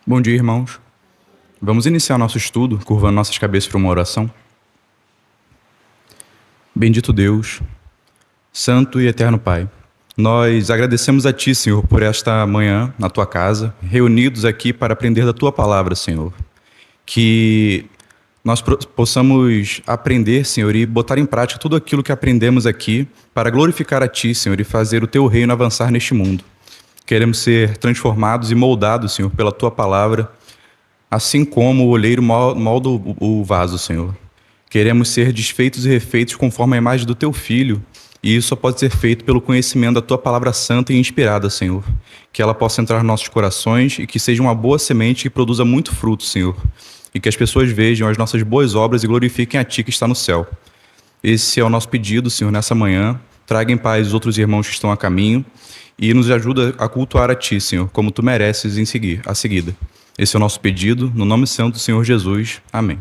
Bom dia, irmãos. Vamos iniciar nosso estudo curvando nossas cabeças para uma oração. Bendito Deus, Santo e Eterno Pai, nós agradecemos a Ti, Senhor, por esta manhã na Tua casa, reunidos aqui para aprender da Tua palavra, Senhor. Que nós possamos aprender, Senhor, e botar em prática tudo aquilo que aprendemos aqui para glorificar a Ti, Senhor, e fazer o Teu reino avançar neste mundo. Queremos ser transformados e moldados, Senhor, pela Tua palavra, assim como o olheiro molda o vaso, Senhor. Queremos ser desfeitos e refeitos conforme a imagem do Teu Filho, e isso só pode ser feito pelo conhecimento da Tua palavra santa e inspirada, Senhor. Que ela possa entrar nos nossos corações e que seja uma boa semente que produza muito fruto, Senhor. E que as pessoas vejam as nossas boas obras e glorifiquem a Ti que está no céu. Esse é o nosso pedido, Senhor, nessa manhã. Traga em paz os outros irmãos que estão a caminho e nos ajuda a cultuar a Ti, Senhor, como Tu mereces a seguida. Esse é o nosso pedido, no nome santo do Senhor Jesus. Amém.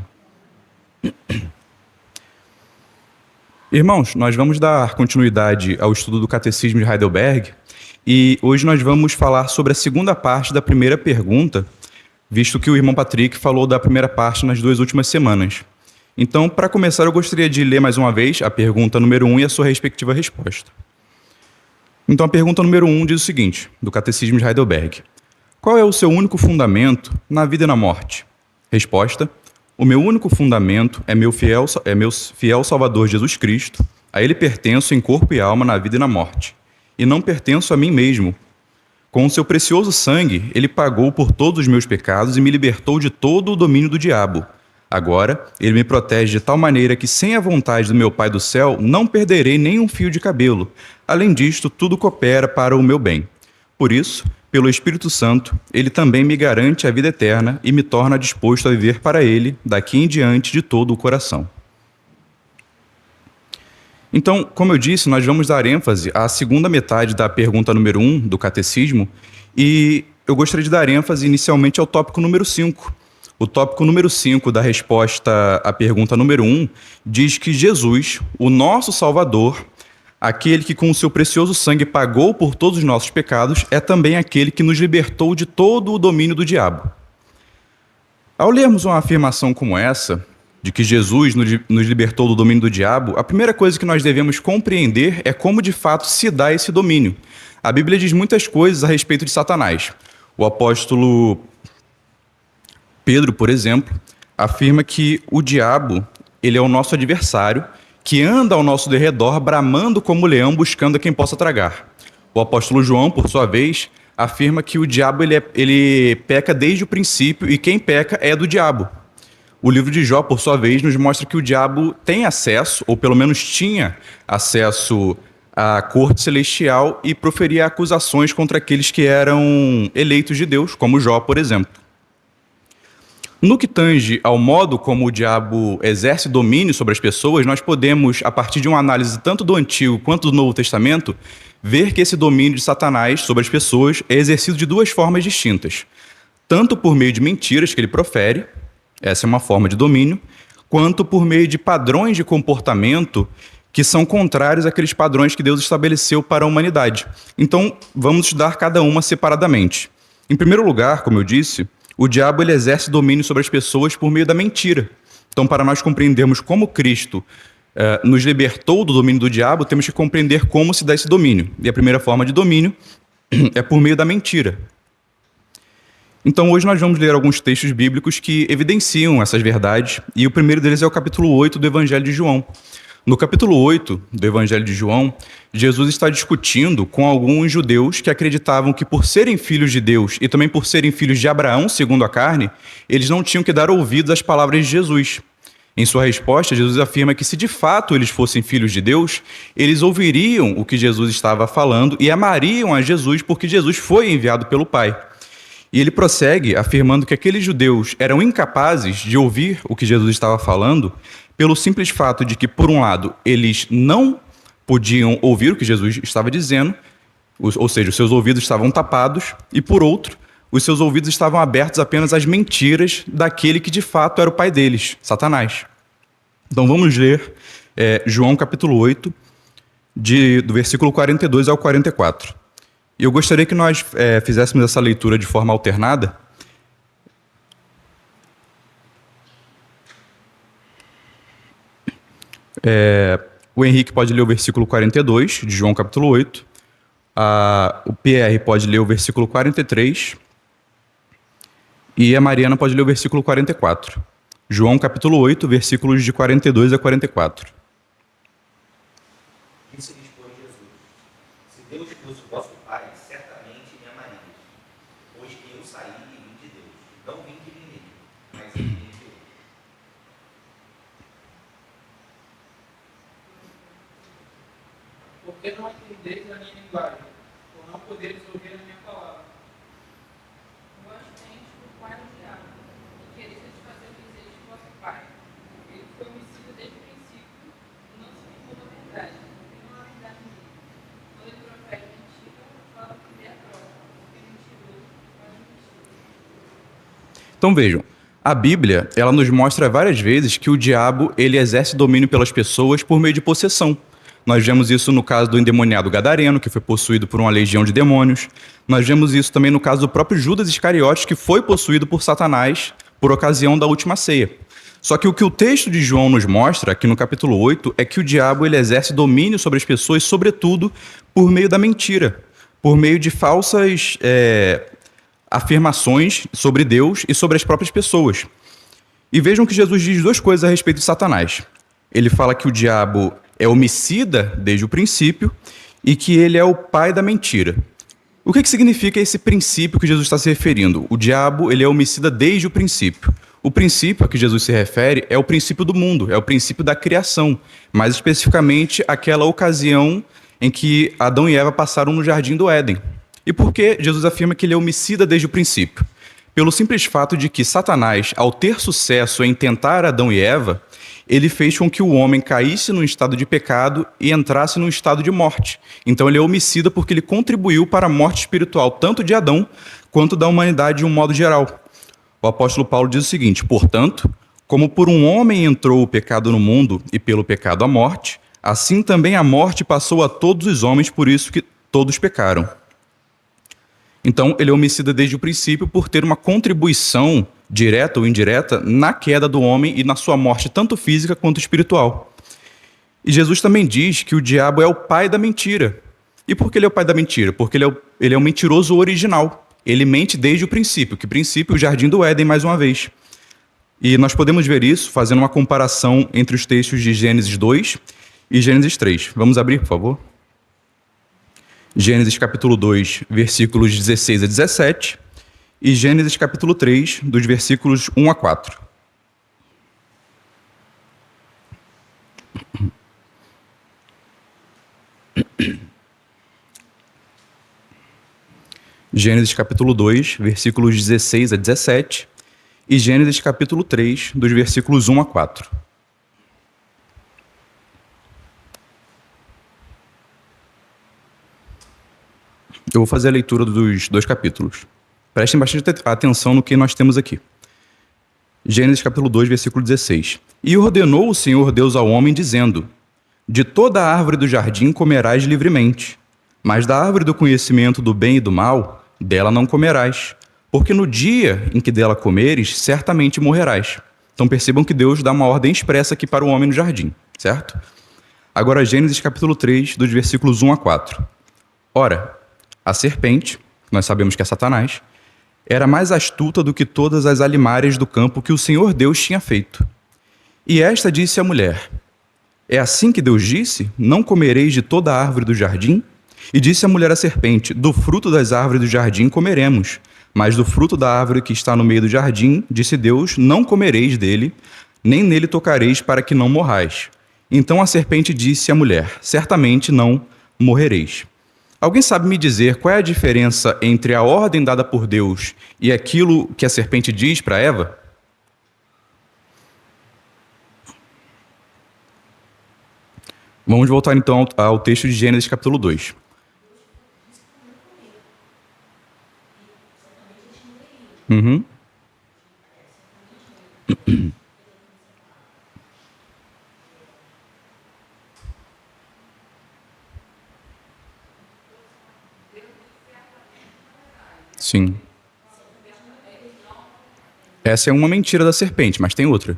Irmãos, nós vamos dar continuidade ao estudo do Catecismo de Heidelberg e hoje nós vamos falar sobre a segunda parte da primeira pergunta, visto que o irmão Patrick falou da primeira parte nas duas últimas semanas. Então, para começar, eu gostaria de ler mais uma vez a pergunta número 1 e a sua respectiva resposta. Então, a pergunta número 1 diz o seguinte, do Catecismo de Heidelberg. Qual é o seu único fundamento na vida e na morte? Resposta. O meu único fundamento é meu fiel Salvador Jesus Cristo. A Ele pertenço em corpo e alma na vida e na morte. E não pertenço a mim mesmo. Com o seu precioso sangue, Ele pagou por todos os meus pecados e me libertou de todo o domínio do diabo. Agora, Ele me protege de tal maneira que, sem a vontade do meu Pai do céu, não perderei nem um fio de cabelo. Além disto, tudo coopera para o meu bem. Por isso, pelo Espírito Santo, Ele também me garante a vida eterna e me torna disposto a viver para Ele, daqui em diante, de todo o coração. Então, como eu disse, nós vamos dar ênfase à segunda metade da pergunta número 1 do Catecismo e eu gostaria de dar ênfase inicialmente ao tópico número 5. O tópico número 5 da resposta à pergunta número 1 diz que Jesus, o nosso Salvador, aquele que com o seu precioso sangue pagou por todos os nossos pecados, é também aquele que nos libertou de todo o domínio do diabo. Ao lermos uma afirmação como essa, de que Jesus nos libertou do domínio do diabo, a primeira coisa que nós devemos compreender é como de fato se dá esse domínio. A Bíblia diz muitas coisas a respeito de Satanás. O apóstolo Pedro, por exemplo, afirma que o diabo ele é o nosso adversário, que anda ao nosso derredor, bramando como leão, buscando a quem possa tragar. O apóstolo João, por sua vez, afirma que o diabo ele peca desde o princípio e quem peca é do diabo. O livro de Jó, por sua vez, nos mostra que o diabo tem acesso, ou pelo menos tinha acesso à corte celestial e proferia acusações contra aqueles que eram eleitos de Deus, como Jó, por exemplo. No que tange ao modo como o diabo exerce domínio sobre as pessoas, nós podemos, a partir de uma análise tanto do Antigo quanto do Novo Testamento, ver que esse domínio de Satanás sobre as pessoas é exercido de duas formas distintas. Tanto por meio de mentiras que ele profere, essa é uma forma de domínio, quanto por meio de padrões de comportamento que são contrários àqueles padrões que Deus estabeleceu para a humanidade. Então, vamos estudar cada uma separadamente. Em primeiro lugar, como eu disse, o diabo ele exerce domínio sobre as pessoas por meio da mentira. Então, para nós compreendermos como Cristo nos libertou do domínio do diabo, temos que compreender como se dá esse domínio. E a primeira forma de domínio é por meio da mentira. Então, hoje nós vamos ler alguns textos bíblicos que evidenciam essas verdades, e o primeiro deles é o capítulo 8 do Evangelho de João. No capítulo 8 do Evangelho de João, Jesus está discutindo com alguns judeus que acreditavam que por serem filhos de Deus e também por serem filhos de Abraão, segundo a carne, eles não tinham que dar ouvidos às palavras de Jesus. Em sua resposta, Jesus afirma que se de fato eles fossem filhos de Deus, eles ouviriam o que Jesus estava falando e amariam a Jesus porque Jesus foi enviado pelo Pai. E ele prossegue afirmando que aqueles judeus eram incapazes de ouvir o que Jesus estava falando pelo simples fato de que, por um lado, eles não podiam ouvir o que Jesus estava dizendo, ou seja, os seus ouvidos estavam tapados, e, por outro, os seus ouvidos estavam abertos apenas às mentiras daquele que, de fato, era o pai deles, Satanás. Então, vamos ler João capítulo 8, do versículo 42 ao 44. E eu gostaria que nós fizéssemos essa leitura de forma alternada. O Henrique pode ler o versículo 42 de João capítulo 8. O PR pode ler o versículo 43. E a Mariana pode ler o versículo 44. João capítulo 8, versículos de 42 a 44. Disse depois Jesus: Se Deus fosse o vosso Pai, certamente me amarias, pois que eu saí e vim de Deus. Não vim de mim mesmo, mas ele me enviou. Porque não entendeis a minha linguagem, ou não poderes ouvir a minha palavra. Vós tendes por pai o diabo, e quereis satisfazer o desejo de vosso pai. Ele foi homicida desde o princípio, e não se ficou da verdade, porque não há verdade nele. Quando ele profere mentira, fala o que lhe é próprio, porque mentiroso faz mentira. Então vejam, a Bíblia, ela nos mostra várias vezes que o diabo, ele exerce domínio pelas pessoas por meio de possessão. Nós vemos isso no caso do endemoniado Gadareno, que foi possuído por uma legião de demônios. Nós vemos isso também no caso do próprio Judas Iscariotes, que foi possuído por Satanás por ocasião da última ceia. Só que o texto de João nos mostra, aqui no capítulo 8, é que o diabo ele exerce domínio sobre as pessoas, sobretudo por meio da mentira, por meio de falsas afirmações sobre Deus e sobre as próprias pessoas. E vejam que Jesus diz duas coisas a respeito de Satanás. Ele fala que o diabo é homicida desde o princípio e que ele é o pai da mentira. O que significa esse princípio que Jesus está se referindo? O diabo ele é homicida desde o princípio. O princípio a que Jesus se refere é o princípio do mundo, é o princípio da criação, mais especificamente aquela ocasião em que Adão e Eva passaram no jardim do Éden. E por que Jesus afirma que ele é homicida desde o princípio? Pelo simples fato de que Satanás, ao ter sucesso em tentar Adão e Eva, ele fez com que o homem caísse num estado de pecado e entrasse num estado de morte. Então ele é homicida porque ele contribuiu para a morte espiritual tanto de Adão quanto da humanidade de um modo geral. O apóstolo Paulo diz o seguinte: portanto, como por um homem entrou o pecado no mundo e pelo pecado a morte, assim também a morte passou a todos os homens, por isso que todos pecaram. Então, ele é homicida desde o princípio por ter uma contribuição, direta ou indireta, na queda do homem e na sua morte, tanto física quanto espiritual. E Jesus também diz que o diabo é o pai da mentira. E por que ele é o pai da mentira? Porque ele é um mentiroso original. Ele mente desde o princípio. Que princípio? O jardim do Éden, mais uma vez. E nós podemos ver isso fazendo uma comparação entre os textos de Gênesis 2 e Gênesis 3. Vamos abrir, por favor? Gênesis capítulo 2, versículos 16 a 17, e Gênesis capítulo 3, dos versículos 1 a 4. Gênesis capítulo 2, versículos 16 a 17, e Gênesis capítulo 3, dos versículos 1 a 4. Eu vou fazer a leitura dos dois capítulos. Prestem bastante atenção no que nós temos aqui. Gênesis capítulo 2, versículo 16. E ordenou o Senhor Deus ao homem, dizendo: de toda a árvore do jardim comerás livremente, mas da árvore do conhecimento do bem e do mal, dela não comerás, porque no dia em que dela comeres, certamente morrerás. Então percebam que Deus dá uma ordem expressa aqui para o homem no jardim, certo? Agora Gênesis capítulo 3, dos versículos 1 a 4. Ora, a serpente, nós sabemos que é Satanás, era mais astuta do que todas as alimárias do campo que o Senhor Deus tinha feito. E esta disse à mulher: é assim que Deus disse: não comereis de toda a árvore do jardim? E disse a mulher à serpente: do fruto das árvores do jardim comeremos, mas do fruto da árvore que está no meio do jardim, disse Deus: não comereis dele, nem nele tocareis, para que não morrais. Então a serpente disse à mulher: certamente não morrereis. Alguém sabe me dizer qual é a diferença entre a ordem dada por Deus e aquilo que a serpente diz para Eva? Vamos voltar então ao texto de Gênesis capítulo 2. Uhum. Sim. Essa é uma mentira da serpente, mas tem outra.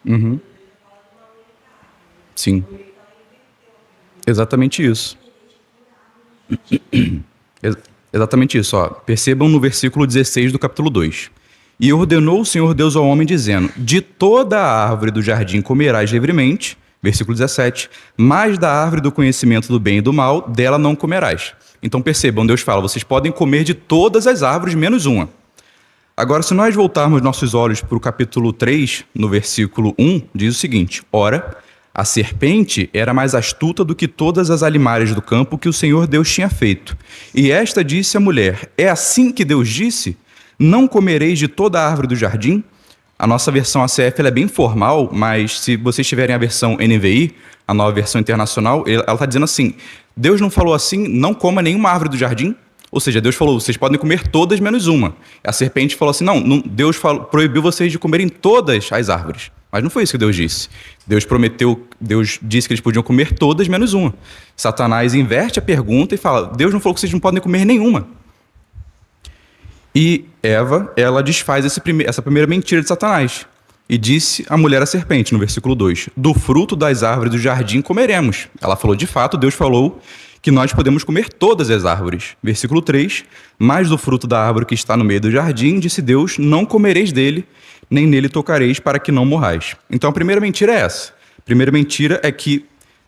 Uhum. Sim, exatamente isso. Ex- Exatamente isso, ó. Percebam no versículo 16 do capítulo 2. E ordenou o Senhor Deus ao homem, dizendo: de toda a árvore do jardim comerás livremente, versículo 17, mas da árvore do conhecimento do bem e do mal, dela não comerás. Então percebam, Deus fala: vocês podem comer de todas as árvores, menos uma. Agora, se nós voltarmos nossos olhos para o capítulo 3, no versículo 1, diz o seguinte: ora, a serpente era mais astuta do que todas as alimárias do campo que o Senhor Deus tinha feito. E esta disse à mulher: é assim que Deus disse? Não comereis de toda a árvore do jardim? A nossa versão ACF ela é bem formal, mas se vocês tiverem a versão NVI, a nova versão internacional, ela está dizendo assim: Deus não falou assim, não coma nenhuma árvore do jardim? Ou seja, Deus falou, vocês podem comer todas menos uma. A serpente falou assim, Deus proibiu vocês de comerem todas as árvores. Mas não foi isso que Deus disse. Deus disse que eles podiam comer todas menos uma. Satanás inverte a pergunta e fala, Deus não falou que vocês não podem comer nenhuma. E Eva, ela desfaz essa primeira mentira de Satanás. E disse a mulher à serpente, no versículo 2, do fruto das árvores do jardim comeremos. Ela falou, de fato, Deus falou que nós podemos comer todas as árvores. Versículo 3, mas do fruto da árvore que está no meio do jardim, disse Deus, não comereis dele, nem nele tocareis, para que não morrais. Então a primeira mentira é essa. A primeira mentira é que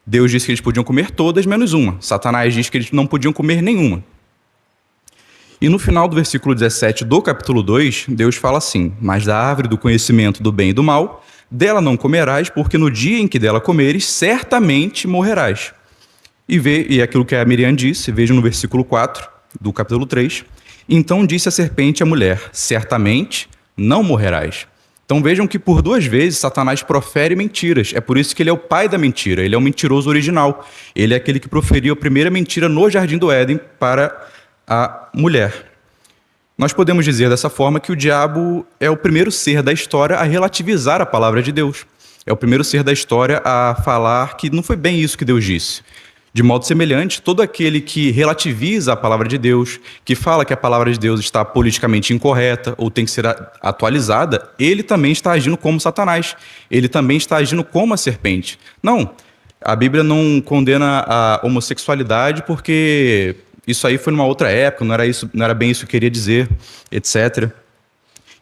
Deus disse que eles podiam comer todas, menos uma. Satanás diz que eles não podiam comer nenhuma. E no final do versículo 17 do capítulo 2, Deus fala assim, mas da árvore do conhecimento do bem e do mal, dela não comerás, porque no dia em que dela comeres, certamente morrerás. E aquilo que a Miriam disse, vejam no versículo 4 do capítulo 3. Então disse a serpente à mulher, certamente não morrerás. Então vejam que por 2 vezes Satanás profere mentiras. É por isso que ele é o pai da mentira, ele é o mentiroso original. Ele é aquele que proferiu a primeira mentira no Jardim do Éden para a mulher. Nós podemos dizer dessa forma que o diabo é o primeiro ser da história a relativizar a palavra de Deus. É o primeiro ser da história a falar que não foi bem isso que Deus disse. De modo semelhante, todo aquele que relativiza a palavra de Deus, que fala que a palavra de Deus está politicamente incorreta ou tem que ser atualizada, ele também está agindo como Satanás. Ele também está agindo como a serpente. Não, a Bíblia não condena a homossexualidade porque isso aí foi numa outra época, não era bem isso que queria dizer, etc.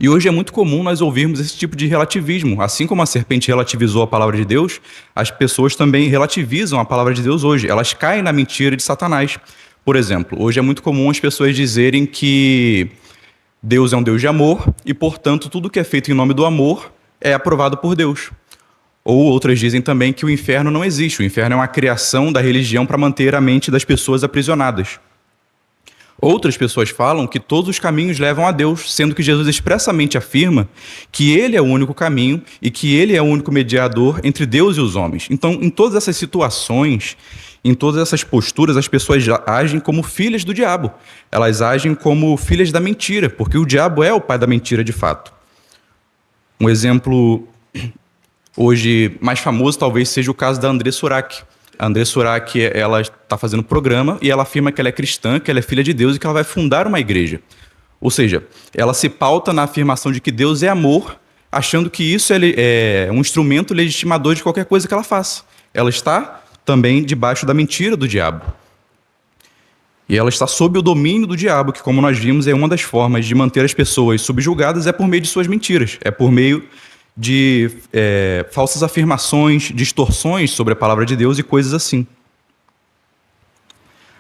E hoje é muito comum nós ouvirmos esse tipo de relativismo. Assim como a serpente relativizou a palavra de Deus, as pessoas também relativizam a palavra de Deus hoje. Elas caem na mentira de Satanás. Por exemplo, hoje é muito comum as pessoas dizerem que Deus é um Deus de amor e, portanto, tudo que é feito em nome do amor é aprovado por Deus. Ou outras dizem também que o inferno não existe. O inferno é uma criação da religião para manter a mente das pessoas aprisionadas. Outras pessoas falam que todos os caminhos levam a Deus, sendo que Jesus expressamente afirma que ele é o único caminho e que ele é o único mediador entre Deus e os homens. Então, em todas essas situações, em todas essas posturas, as pessoas agem como filhas do diabo. Elas agem como filhas da mentira, porque o diabo é o pai da mentira de fato. Um exemplo hoje mais famoso talvez seja o caso da André Surak. A André Surak, ela está fazendo programa e ela afirma que ela é cristã, que ela é filha de Deus e que ela vai fundar uma igreja. Ou seja, ela se pauta na afirmação de que Deus é amor, achando que isso é um instrumento legitimador de qualquer coisa que ela faça. Ela está também debaixo da mentira do diabo. E ela está sob o domínio do diabo, que, como nós vimos, é uma das formas de manter as pessoas subjugadas, é por meio de suas mentiras, é por meio de falsas afirmações, distorções sobre a palavra de Deus e coisas assim.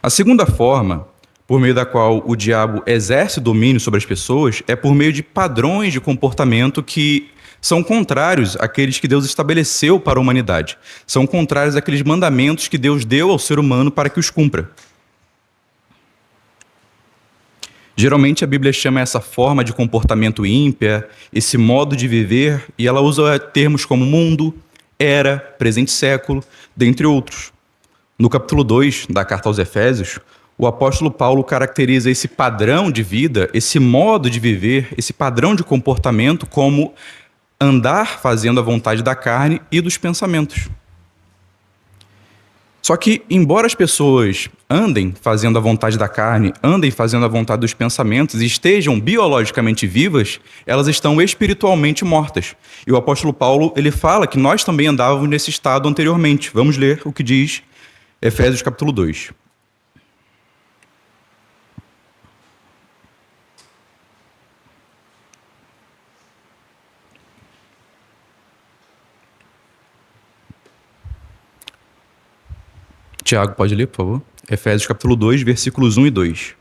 A segunda forma, por meio da qual o diabo exerce domínio sobre as pessoas, é por meio de padrões de comportamento que são contrários àqueles que Deus estabeleceu para a humanidade. São contrários àqueles mandamentos que Deus deu ao ser humano para que os cumpra. Geralmente a Bíblia chama essa forma de comportamento ímpia, esse modo de viver, e ela usa termos como mundo, era, presente século, dentre outros. No capítulo 2 da carta aos Efésios, o apóstolo Paulo caracteriza esse padrão de vida, esse modo de viver, esse padrão de comportamento como andar fazendo a vontade da carne e dos pensamentos. Só que, embora as pessoas andem fazendo a vontade da carne, andem fazendo a vontade dos pensamentos e estejam biologicamente vivas, elas estão espiritualmente mortas. E o apóstolo Paulo, ele fala que nós também andávamos nesse estado anteriormente. Vamos ler o que diz Efésios capítulo 2. Tiago, pode ler, por favor? Efésios capítulo 2, versículos 1 e 2.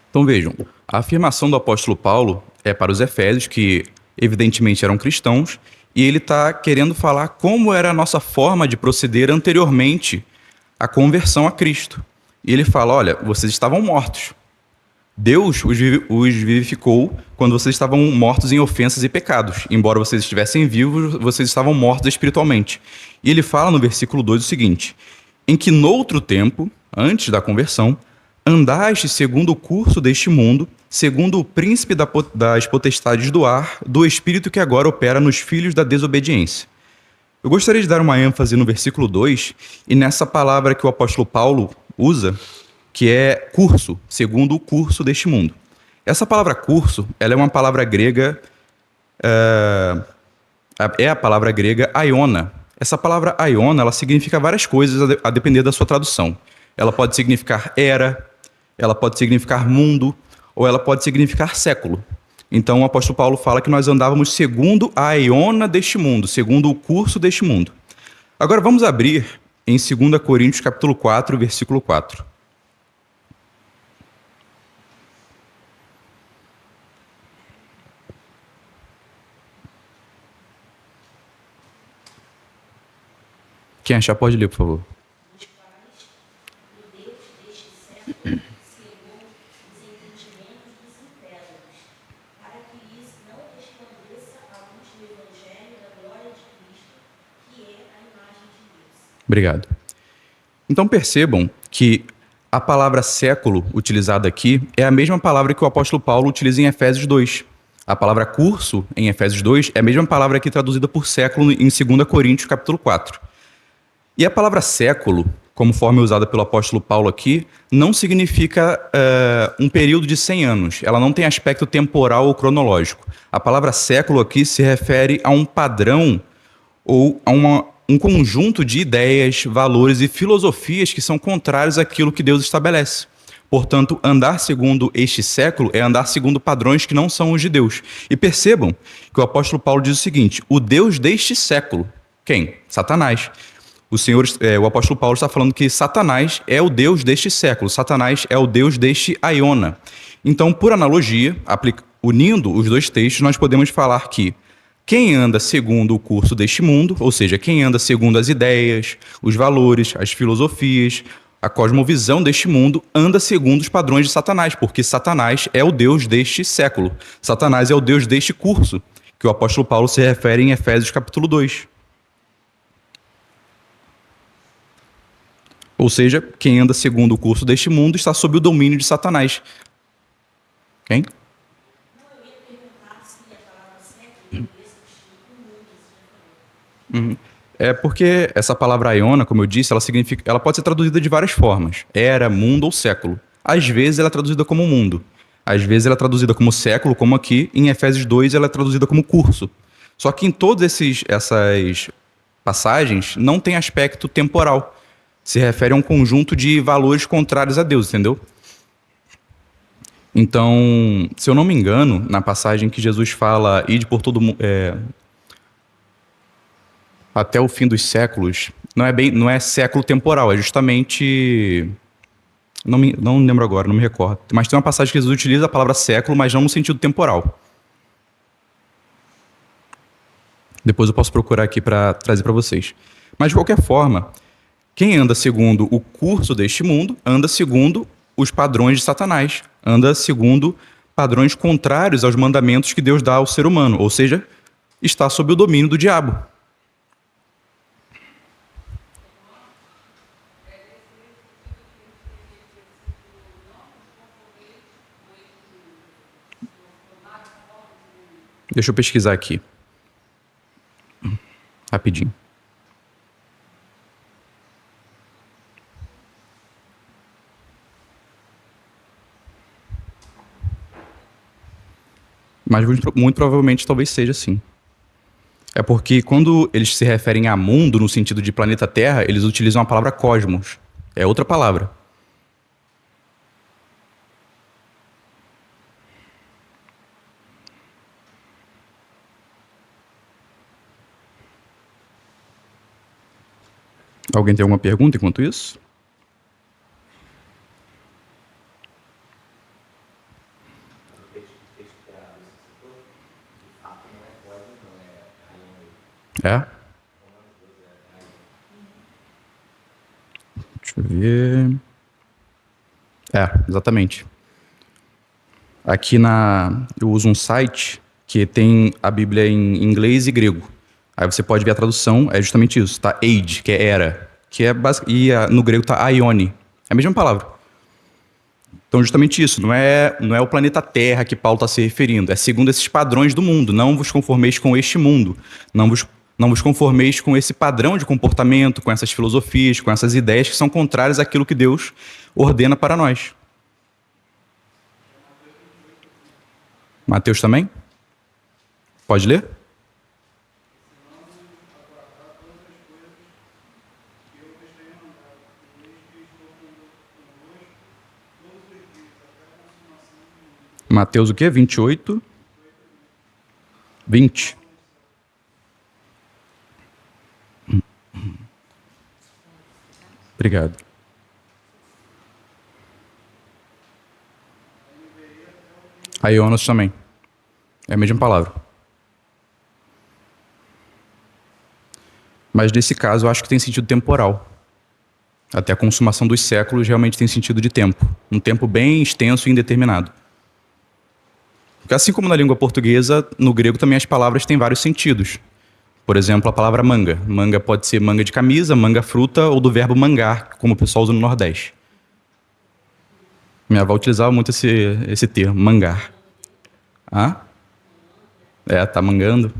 Então vejam, a afirmação do apóstolo Paulo é para os Efésios, que evidentemente eram cristãos, e ele está querendo falar como era a nossa forma de proceder anteriormente à conversão a Cristo. E ele fala, olha, vocês estavam mortos. Deus os vivificou quando vocês estavam mortos em ofensas e pecados. Embora vocês estivessem vivos, vocês estavam mortos espiritualmente. E ele fala no versículo 2 o seguinte, em que noutro tempo, antes da conversão, andaste segundo o curso deste mundo, segundo o príncipe das potestades do ar, do espírito que agora opera nos filhos da desobediência. Eu gostaria de dar uma ênfase no versículo 2 e nessa palavra que o apóstolo Paulo usa, que é curso, segundo o curso deste mundo. Essa palavra curso, ela é uma palavra grega, é a palavra grega aiona. Essa palavra aiona, ela significa várias coisas a depender da sua tradução. Ela pode significar era, ela pode significar mundo, ou ela pode significar século. Então o apóstolo Paulo fala que nós andávamos segundo a aiona deste mundo, segundo o curso deste mundo. Agora vamos abrir em 2 Coríntios capítulo 4, versículo 4. Quem achar pode ler, por favor. Os quais o Deus deste século cegou os entendimentos dos incrédulos, para que lhes não resplandeça a luz do Evangelho da glória de Cristo, que é a imagem de Deus. Obrigado. Então percebam que a palavra século utilizada aqui é a mesma palavra que o apóstolo Paulo utiliza em Efésios 2. A palavra curso em Efésios 2 é a mesma palavra aqui traduzida por século em 2 Coríntios capítulo 4. E a palavra século, conforme usada pelo apóstolo Paulo aqui, não significa um período de 100 anos. Ela não tem aspecto temporal ou cronológico. A palavra século aqui se refere a um padrão ou a um conjunto de ideias, valores e filosofias que são contrários àquilo que Deus estabelece. Portanto, andar segundo este século é andar segundo padrões que não são os de Deus. E percebam que o apóstolo Paulo diz o seguinte, o Deus deste século, quem? Satanás. O apóstolo Paulo está falando que Satanás é o Deus deste século, Satanás é o Deus deste aiona. Então, por analogia, unindo os dois textos, nós podemos falar que quem anda segundo o curso deste mundo, ou seja, quem anda segundo as ideias, os valores, as filosofias, a cosmovisão deste mundo, anda segundo os padrões de Satanás, porque Satanás é o Deus deste século. Satanás é o Deus deste curso, que o apóstolo Paulo se refere em Efésios capítulo 2. Ou seja, quem anda segundo o curso deste mundo está sob o domínio de Satanás. Quem? Não, eu ia perguntar se a palavra século ia substituir o mundo. É porque essa palavra aiona, como eu disse, ela pode ser traduzida de várias formas. Era, mundo ou século. Às vezes ela é traduzida como mundo. Às vezes ela é traduzida como século, como aqui. Em Efésios 2 ela é traduzida como curso. Só que em todas essas passagens não tem aspecto temporal. Se refere a um conjunto de valores contrários a Deus, entendeu? Então, se eu não me engano, na passagem que Jesus fala, ide por todo mundo, até o fim dos séculos, não é século temporal, é justamente, não lembro agora, não me recordo, mas tem uma passagem que Jesus utiliza a palavra século, mas não no sentido temporal. Depois eu posso procurar aqui para trazer para vocês. Mas de qualquer forma, quem anda segundo o curso deste mundo, anda segundo os padrões de Satanás, anda segundo padrões contrários aos mandamentos que Deus dá ao ser humano, ou seja, está sob o domínio do diabo. Deixa eu pesquisar aqui. Rapidinho. Mas muito provavelmente talvez seja assim. É porque quando eles se referem a mundo no sentido de planeta Terra, eles utilizam a palavra cosmos. É outra palavra. Alguém tem alguma pergunta enquanto isso? É? Deixa eu ver. Exatamente. Aqui eu uso um site que tem a Bíblia em inglês e grego. Aí você pode ver a tradução, é justamente isso. Tá age, que é era, que é no grego tá aione. É a mesma palavra. Então, justamente isso. Não é o planeta Terra que Paulo está se referindo. É segundo esses padrões do mundo. Não vos conformeis com este mundo. Não vos conformeis com esse padrão de comportamento, com essas filosofias, com essas ideias que são contrárias àquilo que Deus ordena para nós. Mateus também? Pode ler? Mateus o quê? 28? 20. Obrigado. Aionos também. É a mesma palavra. Mas nesse caso eu acho que tem sentido temporal. Até a consumação dos séculos realmente tem sentido de tempo. Um tempo bem extenso e indeterminado. Porque assim como na língua portuguesa, no grego também as palavras têm vários sentidos. Por exemplo, a palavra manga. Manga pode ser manga de camisa, manga fruta ou do verbo mangar, como o pessoal usa no Nordeste. Minha avó utilizava muito esse termo, mangar. Ah? Tá mangando.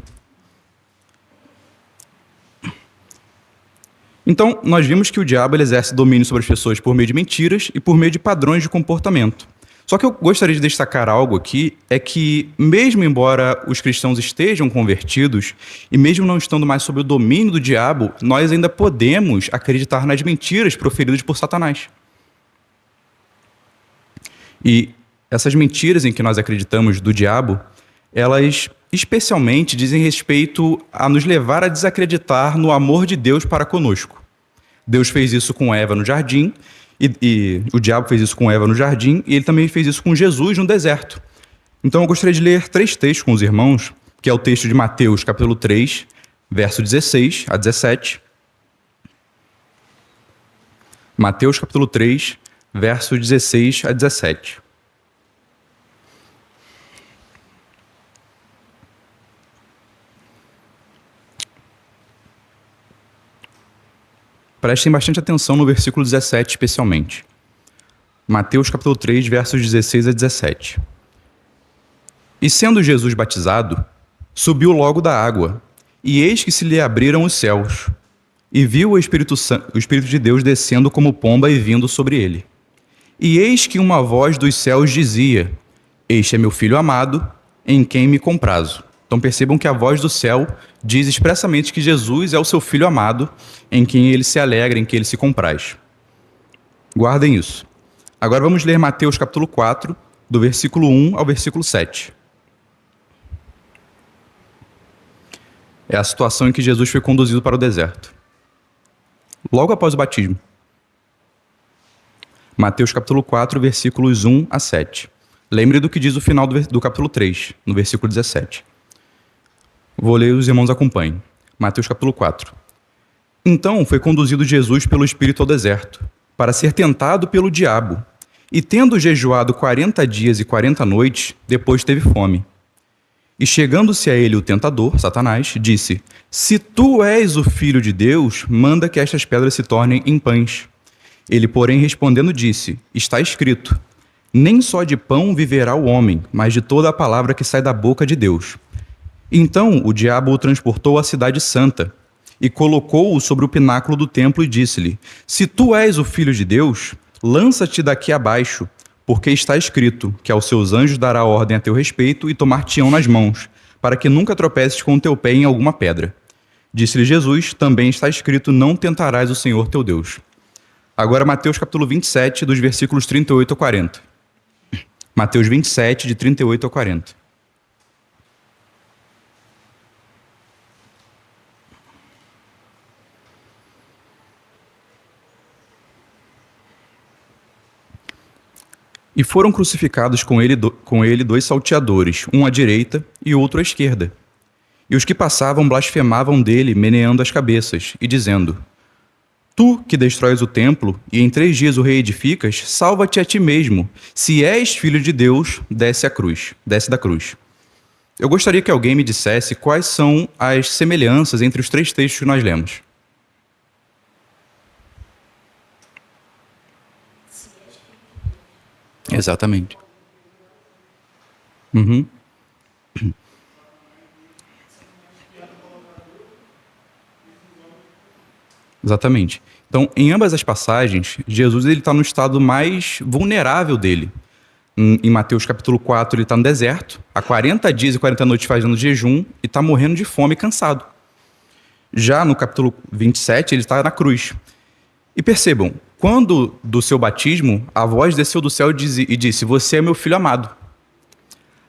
Então, nós vimos que o diabo ele exerce domínio sobre as pessoas por meio de mentiras e por meio de padrões de comportamento. Só que eu gostaria de destacar algo aqui, é que mesmo embora os cristãos estejam convertidos, e mesmo não estando mais sob o domínio do diabo, nós ainda podemos acreditar nas mentiras proferidas por Satanás. E essas mentiras em que nós acreditamos do diabo, elas especialmente dizem respeito a nos levar a desacreditar no amor de Deus para conosco. Deus fez isso com Eva no jardim, e o diabo fez isso com Eva no jardim, e ele também fez isso com Jesus no deserto. Então eu gostaria de ler 3 textos com os irmãos, que é o texto de Mateus, capítulo 3, verso 16 a 17. Mateus, capítulo 3, verso 16 a 17. Prestem bastante atenção no versículo 17, especialmente. Mateus capítulo 3, versos 16 a 17. E sendo Jesus batizado, subiu logo da água, e eis que se lhe abriram os céus, e viu o Espírito de Deus descendo como pomba e vindo sobre ele. E eis que uma voz dos céus dizia: Este é meu filho amado, em quem me comprazo. Então percebam que a voz do céu diz expressamente que Jesus é o seu Filho amado, em quem ele se alegra, em quem ele se compraz. Guardem isso. Agora vamos ler Mateus capítulo 4, do versículo 1 ao versículo 7. É a situação em que Jesus foi conduzido para o deserto. Logo após o batismo. Mateus capítulo 4, versículos 1 a 7. Lembre do que diz o final do capítulo 3, no versículo 17. Vou ler e os irmãos acompanhem. Mateus capítulo 4. Então foi conduzido Jesus pelo Espírito ao deserto, para ser tentado pelo diabo. E tendo jejuado 40 dias e 40 noites, depois teve fome. E chegando-se a ele o tentador, Satanás, disse: Se tu és o Filho de Deus, manda que estas pedras se tornem em pães. Ele, porém, respondendo, disse: Está escrito: Nem só de pão viverá o homem, mas de toda a palavra que sai da boca de Deus. Então o diabo o transportou à cidade santa e colocou-o sobre o pináculo do templo e disse-lhe: Se tu és o filho de Deus, lança-te daqui abaixo, porque está escrito que aos seus anjos dará ordem a teu respeito e tomar-te-ão nas mãos, para que nunca tropeces com o teu pé em alguma pedra. Disse-lhe Jesus: Também está escrito: Não tentarás o Senhor teu Deus. Agora Mateus capítulo 27, dos versículos 38 a 40. Mateus 27, de 38 a 40. E foram crucificados com ele 2 salteadores, um à direita e outro à esquerda. E os que passavam blasfemavam dele, meneando as cabeças, e dizendo: Tu, que destróis o templo, e em 3 dias o reedificas, salva-te a ti mesmo. Se és filho de Deus, desce da cruz. Eu gostaria que alguém me dissesse quais são as semelhanças entre os 3 textos que nós lemos. Exatamente. Uhum. Exatamente. Então, em ambas as passagens, Jesus está no estado mais vulnerável dele. Em Mateus capítulo 4, ele está no deserto, há 40 dias e 40 noites fazendo jejum e está morrendo de fome e cansado. Já no capítulo 27, ele está na cruz. E percebam, quando do seu batismo, a voz desceu do céu e disse: Você é meu filho amado.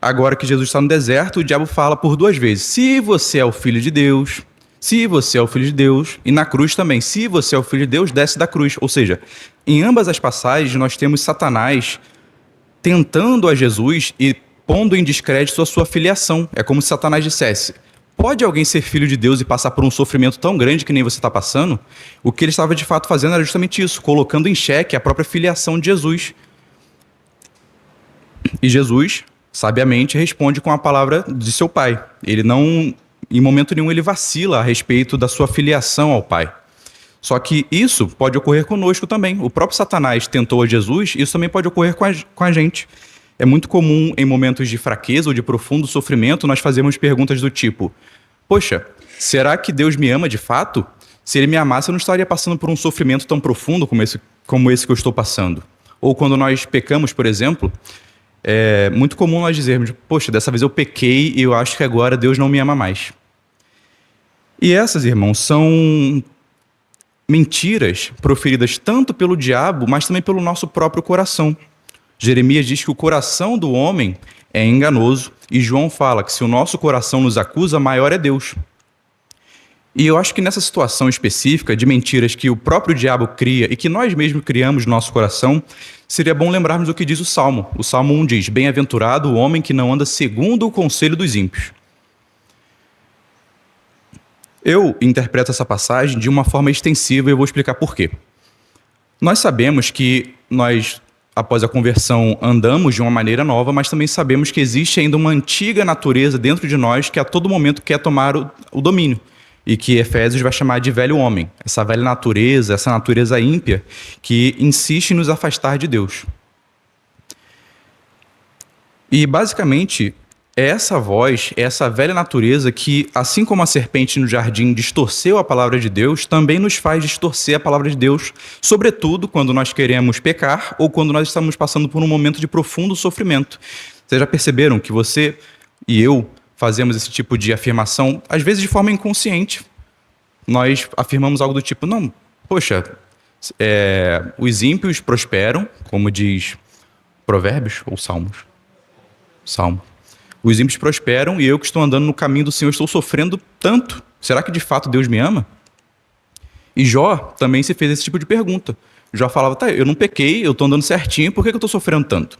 Agora que Jesus está no deserto, o diabo fala por 2 vezes: Se você é o filho de Deus, se você é o filho de Deus. E na cruz também: Se você é o filho de Deus, desce da cruz. Ou seja, em ambas as passagens, nós temos Satanás tentando a Jesus e pondo em descrédito a sua filiação. É como se Satanás dissesse: Pode alguém ser filho de Deus e passar por um sofrimento tão grande que nem você está passando? O que ele estava de fato fazendo era justamente isso, colocando em xeque a própria filiação de Jesus. E Jesus, sabiamente, responde com a palavra de seu pai. Ele não, em momento nenhum, ele vacila a respeito da sua filiação ao pai. Só que isso pode ocorrer conosco também. O próprio Satanás tentou a Jesus, isso também pode ocorrer com a gente. É muito comum, em momentos de fraqueza ou de profundo sofrimento, nós fazermos perguntas do tipo: Poxa, será que Deus me ama de fato? Se ele me amasse, eu não estaria passando por um sofrimento tão profundo como esse que eu estou passando. Ou quando nós pecamos, por exemplo, é muito comum nós dizermos: Poxa, dessa vez eu pequei e eu acho que agora Deus não me ama mais. E essas, irmãos, são mentiras proferidas tanto pelo diabo, mas também pelo nosso próprio coração. Jeremias diz que o coração do homem é enganoso, e João fala que se o nosso coração nos acusa, maior é Deus. E eu acho que nessa situação específica de mentiras que o próprio diabo cria e que nós mesmos criamos no nosso coração, seria bom lembrarmos o que diz o Salmo. O Salmo 1 diz: Bem-aventurado o homem que não anda segundo o conselho dos ímpios. Eu interpreto essa passagem de uma forma extensiva e eu vou explicar por quê. Nós sabemos que nós, após a conversão, andamos de uma maneira nova, mas também sabemos que existe ainda uma antiga natureza dentro de nós que a todo momento quer tomar o domínio. E que Efésios vai chamar de velho homem. Essa velha natureza, essa natureza ímpia que insiste em nos afastar de Deus. E basicamente, é essa voz, é essa velha natureza que, assim como a serpente no jardim distorceu a palavra de Deus, também nos faz distorcer a palavra de Deus, sobretudo quando nós queremos pecar ou quando nós estamos passando por um momento de profundo sofrimento. Vocês já perceberam que você e eu fazemos esse tipo de afirmação, às vezes de forma inconsciente. Nós afirmamos algo do tipo: não, poxa, os ímpios prosperam, como diz Provérbios ou Salmos? Salmo. Os ímpios prosperam e eu que estou andando no caminho do Senhor estou sofrendo tanto. Será que de fato Deus me ama? E Jó também se fez esse tipo de pergunta. Jó falava: tá, eu não pequei, eu estou andando certinho, por que eu estou sofrendo tanto?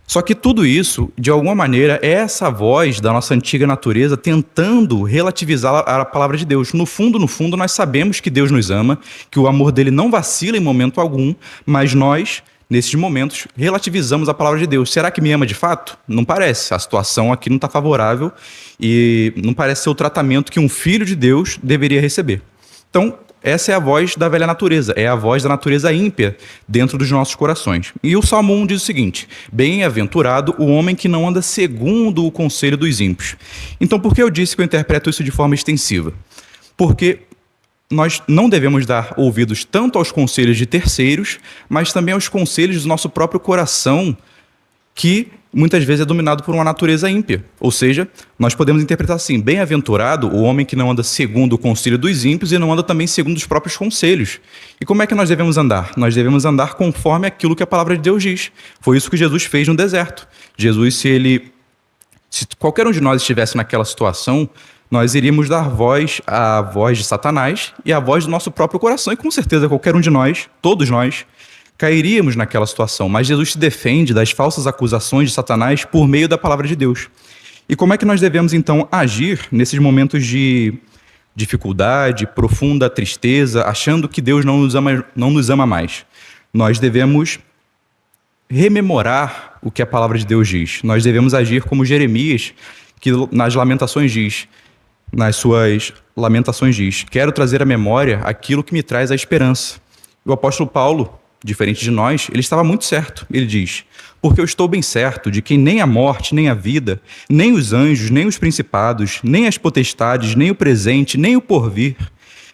Só que tudo isso, de alguma maneira, é essa voz da nossa antiga natureza tentando relativizar a palavra de Deus. No fundo, nós sabemos que Deus nos ama, que o amor dele não vacila em momento algum, mas nós, nesses momentos, relativizamos a palavra de Deus. Será que me ama de fato? Não parece. A situação aqui não está favorável e não parece ser o tratamento que um filho de Deus deveria receber. Então, essa é a voz da velha natureza, é a voz da natureza ímpia dentro dos nossos corações. E o Salmo 1 diz o seguinte: bem-aventurado o homem que não anda segundo o conselho dos ímpios. Então, por que eu disse que eu interpreto isso de forma extensiva? Porque nós não devemos dar ouvidos tanto aos conselhos de terceiros, mas também aos conselhos do nosso próprio coração, que muitas vezes é dominado por uma natureza ímpia. Ou seja, nós podemos interpretar assim: bem-aventurado o homem que não anda segundo o conselho dos ímpios e não anda também segundo os próprios conselhos. E como é que nós devemos andar? Nós devemos andar conforme aquilo que a palavra de Deus diz. Foi isso que Jesus fez no deserto. Jesus, se qualquer um de nós estivesse naquela situação, nós iríamos dar voz à voz de Satanás e à voz do nosso próprio coração. E com certeza qualquer um de nós, todos nós, cairíamos naquela situação. Mas Jesus se defende das falsas acusações de Satanás por meio da palavra de Deus. E como é que nós devemos, então, agir nesses momentos de dificuldade, profunda tristeza, achando que Deus não nos ama mais? Nós devemos rememorar o que a palavra de Deus diz. Nós devemos agir como Jeremias, que nas Lamentações diz, nas suas Lamentações diz: quero trazer à memória aquilo que me traz a esperança. O apóstolo Paulo, diferente de nós, ele estava muito certo. Ele diz: porque eu estou bem certo de que nem a morte, nem a vida, nem os anjos, nem os principados, nem as potestades, nem o presente, nem o porvir,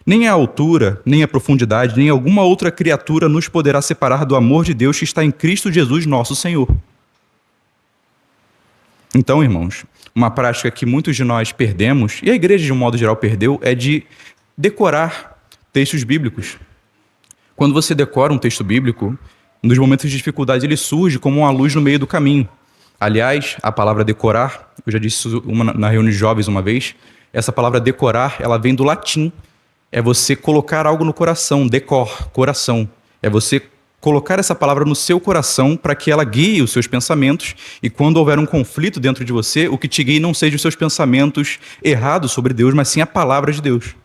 nem a altura, nem a profundidade, nem alguma outra criatura nos poderá separar do amor de Deus que está em Cristo Jesus, nosso Senhor. Então, irmãos, uma prática que muitos de nós perdemos, e a igreja de um modo geral perdeu, é de decorar textos bíblicos. Quando você decora um texto bíblico, nos momentos de dificuldade ele surge como uma luz no meio do caminho. Aliás, a palavra decorar, eu já disse isso na reunião de jovens uma vez, essa palavra decorar, ela vem do latim. É você colocar algo no coração, decor, coração. É você colocar essa palavra no seu coração para que ela guie os seus pensamentos e quando houver um conflito dentro de você, o que te guie não seja os seus pensamentos errados sobre Deus, mas sim a palavra de Deus.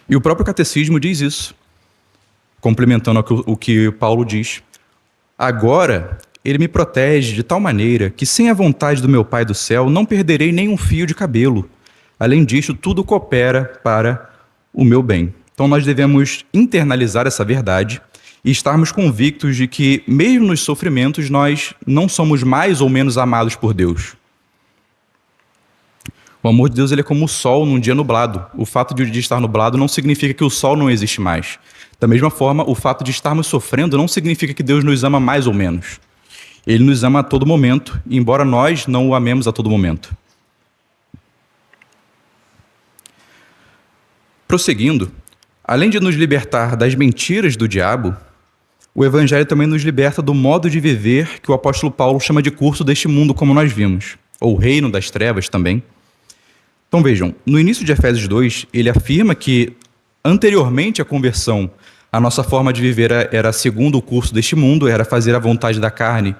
E o próprio catecismo diz isso, complementando o que Paulo diz. Agora, ele me protege de tal maneira que sem a vontade do meu Pai do céu não perderei nenhum fio de cabelo. Além disso, tudo coopera para o meu bem. Então nós devemos internalizar essa verdade e estarmos convictos de que, mesmo nos sofrimentos, nós não somos mais ou menos amados por Deus. O amor de Deus ele é como o sol num dia nublado. O fato de o dia estar nublado não significa que o sol não existe mais. Da mesma forma, o fato de estarmos sofrendo não significa que Deus nos ama mais ou menos. Ele nos ama a todo momento, embora nós não o amemos a todo momento. Prosseguindo, além de nos libertar das mentiras do diabo, o Evangelho também nos liberta do modo de viver que o apóstolo Paulo chama de curso deste mundo, como nós vimos, ou reino das trevas também. Então vejam, no início de Efésios 2, ele afirma que, anteriormente à conversão, a nossa forma de viver era segundo o curso deste mundo, era fazer a vontade da carne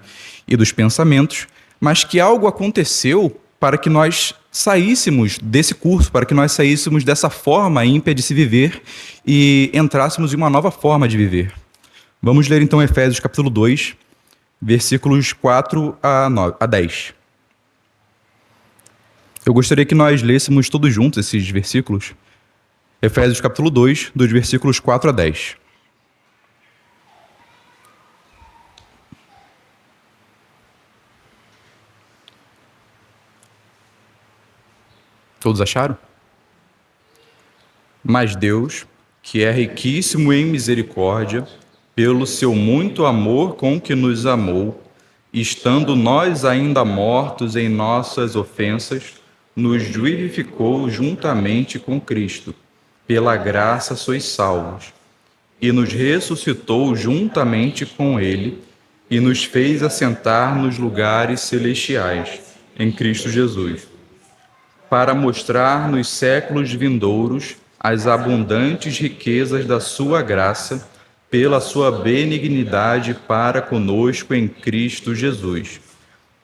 e dos pensamentos, mas que algo aconteceu para que nós saíssemos desse curso, para que nós saíssemos dessa forma ímpia de se viver e entrássemos em uma nova forma de viver. Vamos ler então Efésios capítulo 2, versículos 4 a 10. Eu gostaria que nós lêssemos todos juntos esses versículos. Efésios capítulo 2, dos versículos 4 a 10. Todos acharam? Mas Deus, que é riquíssimo em misericórdia, pelo seu muito amor com que nos amou, estando nós ainda mortos em nossas ofensas, nos vivificou juntamente com Cristo. Pela graça sois salvos. E nos ressuscitou juntamente com Ele, e nos fez assentar nos lugares celestiais, em Cristo Jesus, para mostrar nos séculos vindouros as abundantes riquezas da sua graça, pela sua benignidade para conosco em Cristo Jesus.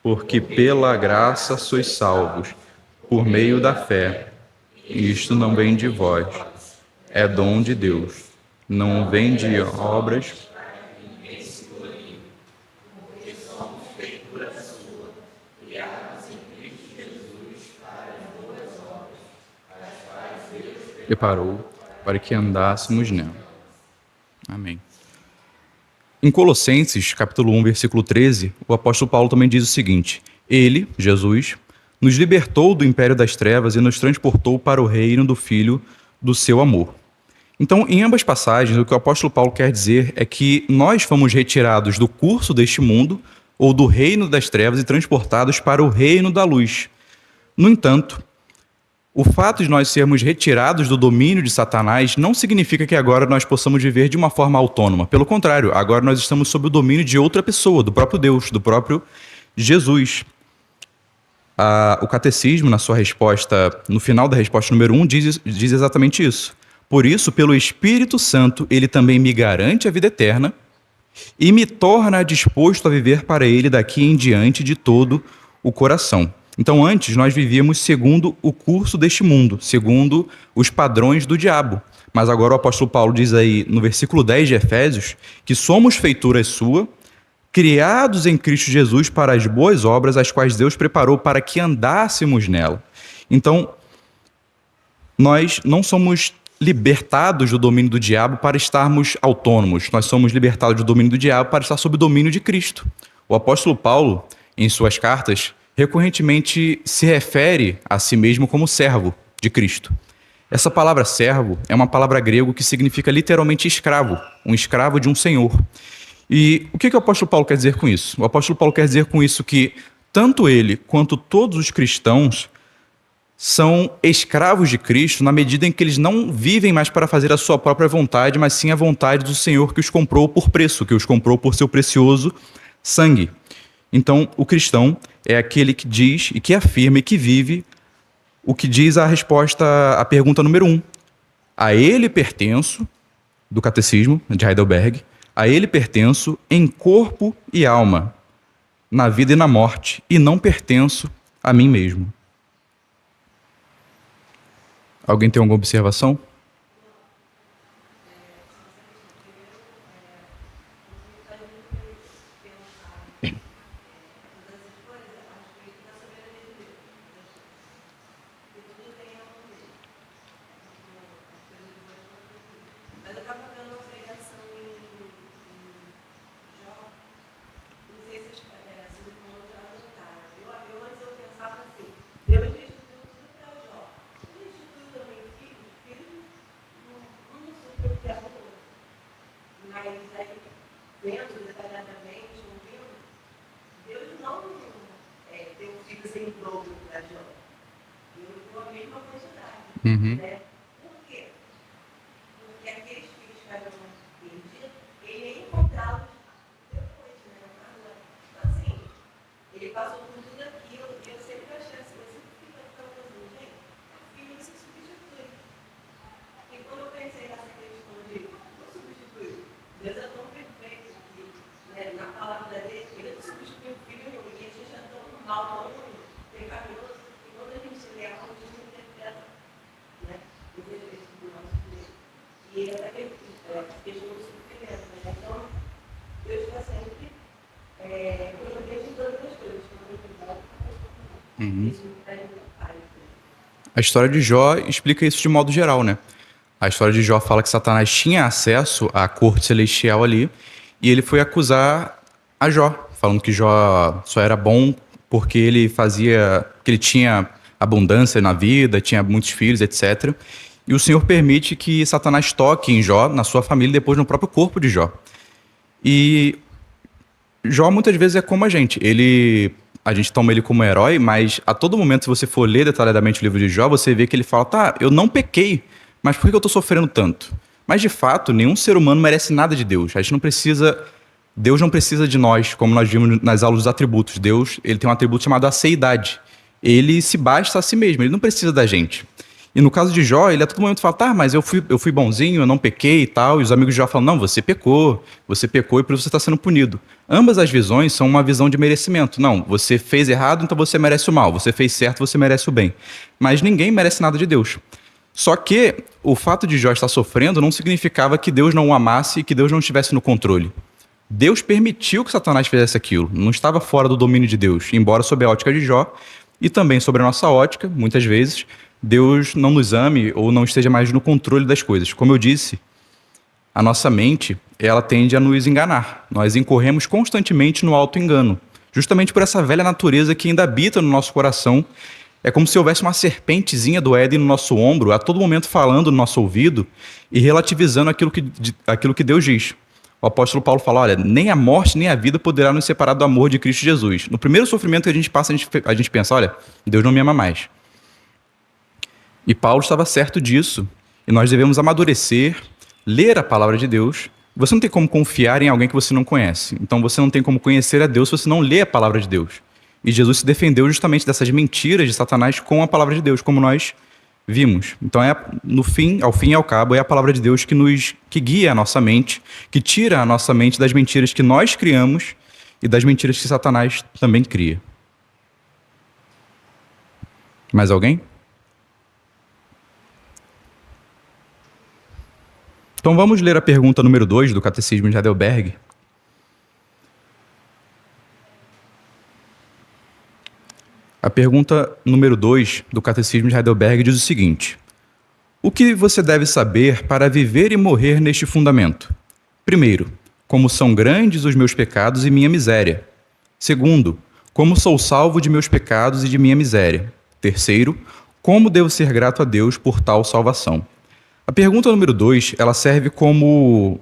Porque pela graça sois salvos, por meio da fé. Isto não vem de vós, é dom de Deus. Não vem de obras, preparou para que andássemos nela. Amém. Em Colossenses, capítulo 1, versículo 13, o apóstolo Paulo também diz o seguinte: Ele, Jesus, nos libertou do império das trevas e nos transportou para o reino do Filho do seu amor. Então, em ambas passagens, o que o apóstolo Paulo quer dizer é que nós fomos retirados do curso deste mundo, ou do reino das trevas, e transportados para o reino da luz. No entanto, o fato de nós sermos retirados do domínio de Satanás não significa que agora nós possamos viver de uma forma autônoma. Pelo contrário, agora nós estamos sob o domínio de outra pessoa, do próprio Deus, do próprio Jesus. O catecismo, na sua resposta, no final da resposta número 1, diz exatamente isso. Por isso, pelo Espírito Santo, ele também me garante a vida eterna e me torna disposto a viver para ele daqui em diante de todo o coração. Então, antes, nós vivíamos segundo o curso deste mundo, segundo os padrões do diabo. Mas agora o apóstolo Paulo diz aí, no versículo 10 de Efésios, que somos feituras sua, criados em Cristo Jesus para as boas obras, as quais Deus preparou para que andássemos nela. Então, nós não somos libertados do domínio do diabo para estarmos autônomos. Nós somos libertados do domínio do diabo para estar sob o domínio de Cristo. O apóstolo Paulo, em suas cartas, recorrentemente se refere a si mesmo como servo de Cristo. Essa palavra servo é uma palavra grega que significa literalmente escravo, um escravo de um senhor. E o que o apóstolo Paulo quer dizer com isso? O apóstolo Paulo quer dizer com isso que tanto ele quanto todos os cristãos são escravos de Cristo na medida em que eles não vivem mais para fazer a sua própria vontade, mas sim a vontade do Senhor que os comprou por preço, que os comprou por seu precioso sangue. Então, o cristão é aquele que diz e que afirma e que vive o que diz a resposta à pergunta número 1. A ele pertenço, do Catecismo de Heidelberg, a ele pertenço em corpo e alma, na vida e na morte, e não pertenço a mim mesmo. Alguém tem alguma observação? Mas eu estava vendo uma pregação em Jó, não sei se os irmãos já notaram. Antes eu pensava assim, Deus restituiu tudo para Jó. Ele restituiu também filhos não superior que a outro. Mas aí, vendo detalhadamente, ouvindo, Deus não deu filhos em dobro para Jó. Deus deu a mesma quantidade. Né? Por quê? Porque aqueles filhos que eram perdidos, ele ia encontrá-los depois, né? Então, assim, ele passou por tudo aquilo, e eu sempre achei assim, eu sempre fico falando assim, gente, filho se substitui. E quando eu pensei nessa questão de não substituir, Deus é tão perfeito que, né, na palavra dele, ele não substitui o filho nenhum, e a gente é tão mal, tão pecaminoso, que quando a gente lê a gente interpreta, né? O defeito do nosso filho. E ele é aquele questão do sofrimento, né? Então, Deus está sempre protegendo em todas as coisas. Isso é muito pai. A história de Jó explica isso de modo geral, né? A história de Jó fala que Satanás tinha acesso à corte celestial ali e ele foi acusar a Jó, falando que Jó só era bom porque que ele tinha abundância na vida, tinha muitos filhos, etc. E o Senhor permite que Satanás toque em Jó, na sua família, e depois no próprio corpo de Jó. E Jó muitas vezes é como a gente. A gente toma ele como herói, mas a todo momento, se você for ler detalhadamente o livro de Jó, você vê que ele fala, tá, eu não pequei, mas por que eu estou sofrendo tanto? Mas, de fato, nenhum ser humano merece nada de Deus. A gente não precisa... Deus não precisa de nós, como nós vimos nas aulas dos atributos. Deus, ele tem um atributo chamado aceidade. Ele se basta a si mesmo, ele não precisa da gente. E no caso de Jó, ele a todo momento fala, tá, mas eu fui bonzinho, eu não pequei e tal. E os amigos de Jó falam, não, você pecou e por isso você está sendo punido. Ambas as visões são uma visão de merecimento. Não, você fez errado, então você merece o mal. Você fez certo, você merece o bem. Mas ninguém merece nada de Deus. Só que o fato de Jó estar sofrendo não significava que Deus não o amasse e que Deus não estivesse no controle. Deus permitiu que Satanás fizesse aquilo. Não estava fora do domínio de Deus. Embora sob a ótica de Jó, e também sobre a nossa ótica, muitas vezes, Deus não nos ame ou não esteja mais no controle das coisas. Como eu disse, a nossa mente, ela tende a nos enganar. Nós incorremos constantemente no auto-engano, justamente por essa velha natureza que ainda habita no nosso coração. É como se houvesse uma serpentezinha do Éden no nosso ombro, a todo momento falando no nosso ouvido e relativizando aquilo que Deus diz. O apóstolo Paulo fala, olha, nem a morte nem a vida poderá nos separar do amor de Cristo Jesus. No primeiro sofrimento que a gente passa, a gente pensa, olha, Deus não me ama mais. E Paulo estava certo disso. E nós devemos amadurecer, ler a palavra de Deus. Você não tem como confiar em alguém que você não conhece. Então você não tem como conhecer a Deus se você não lê a palavra de Deus. E Jesus se defendeu justamente dessas mentiras de Satanás com a palavra de Deus, como nós vimos. Então, ao fim e ao cabo, é a palavra de Deus que guia a nossa mente, que tira a nossa mente das mentiras que nós criamos e das mentiras que Satanás também cria. Mais alguém? Então vamos ler a pergunta número 2 do Catecismo de Heidelberg. A pergunta número 2 do Catecismo de Heidelberg diz o seguinte: o que você deve saber para viver e morrer neste fundamento? Primeiro, como são grandes os meus pecados e minha miséria. Segundo, como sou salvo de meus pecados e de minha miséria. Terceiro, como devo ser grato a Deus por tal salvação. A pergunta número 2, ela serve como